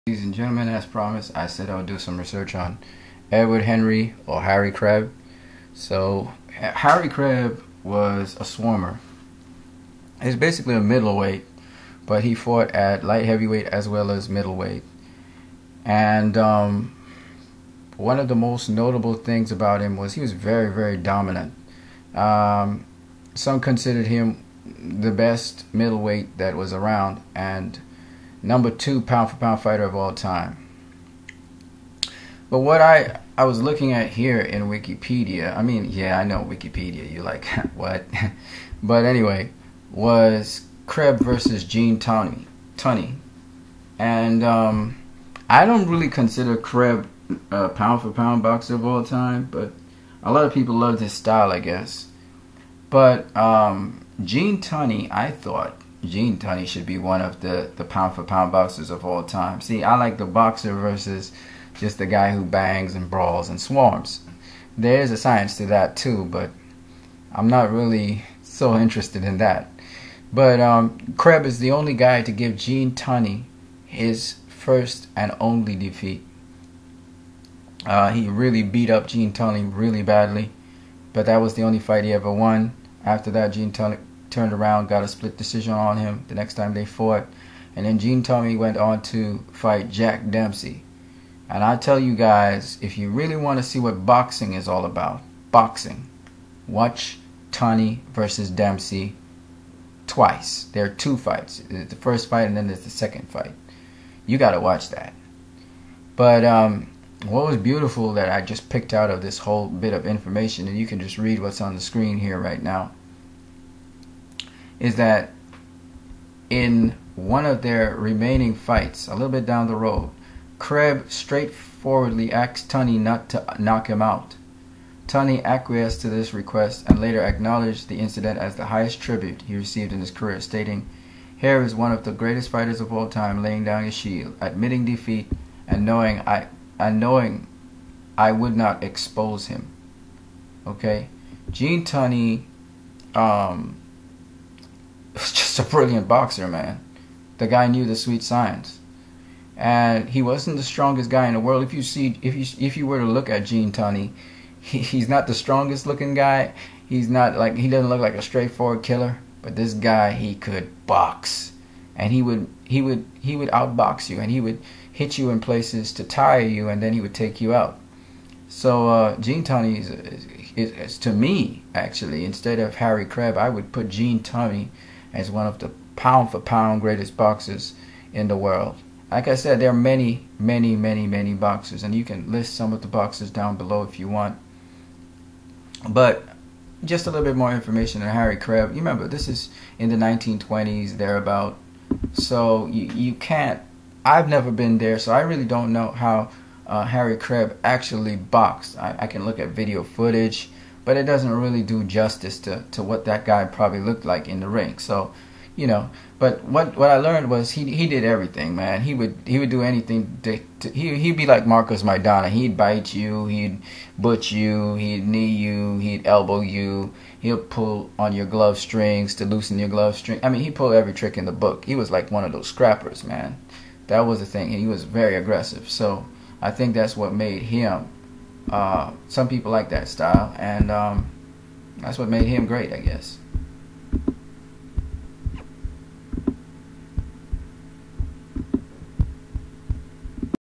Ladies and gentlemen, as promised, I said I would do some research on Edward Henry or Harry Greb. So Harry Greb was a swarmer. He's basically a middleweight, but he fought at light heavyweight as well as middleweight. And one of the most notable things about him was he was very, very dominant. Some considered him the best middleweight that was around, and number 2 pound for pound fighter of all time. But what I was looking at here in Wikipedia, I mean, yeah, I know Wikipedia, you're like, what? But anyway, was Greb versus Gene Tunney. And I don't really consider Greb a pound for pound boxer of all time, but a lot of people loved his style, I guess. But Gene Tunney, I thought Gene Tunney should be one of the pound for pound boxers of all time. See, I like the boxer versus just the guy who bangs and brawls and swarms. There is a science to that too, but I'm not really so interested in that. But Greb is the only guy to give Gene Tunney his first and only defeat. He really beat up Gene Tunney really badly, but that was the only fight he ever won. After that, Gene Tunney turned around, got a split decision on him the next time they fought, and then Gene Tunney went on to fight Jack Dempsey. And I tell you guys, if you really want to see what boxing is all about, watch Tunney versus Dempsey twice. There are 2 fights. There's the first fight and then there's the second fight. You got to watch that. But what was beautiful that I just picked out of this whole bit of information, and you can just read what's on the screen here right now, is that in one of their remaining fights, a little bit down the road, Greb straightforwardly asked Tunney not to knock him out. Tunney acquiesced to this request and later acknowledged the incident as the highest tribute he received in his career, stating, "Here is one of the greatest fighters of all time laying down his shield, admitting defeat, and knowing I would not expose him." Okay, Gene Tunney was just a brilliant boxer, man. The guy knew the sweet science, and he wasn't the strongest guy in the world. If you were to look at Gene Tunney, he's not the strongest looking guy. He doesn't look like a straightforward killer. But this guy, he could box, and he would outbox you, and he would hit you in places to tire you, and then he would take you out. So Gene Tunney is to me, actually, instead of Harry Greb, I would put Gene Tunney as one of the pound for pound greatest boxers in the world. Like I said, there are many, many, many, many boxers, and you can list some of the boxers down below if you want. But just a little bit more information on Harry Greb. You remember, this is in the 1920s, thereabout. So you can't, I've never been there, so I really don't know how Harry Greb actually boxed. I can look at video footage, but it doesn't really do justice to what that guy probably looked like in the ring. So, you know, but what I learned was he did everything, man. He would do anything. He'd be like Marcos Maidana. He'd bite you, he'd butch you, he'd knee you, he'd elbow you. He'll pull on your glove strings to loosen your glove string. I mean, he pulled every trick in the book. He was like one of those scrappers, man. That was the thing. And he was very aggressive. So I think that's what made him. Some people like that style, and that's what made him great, I guess.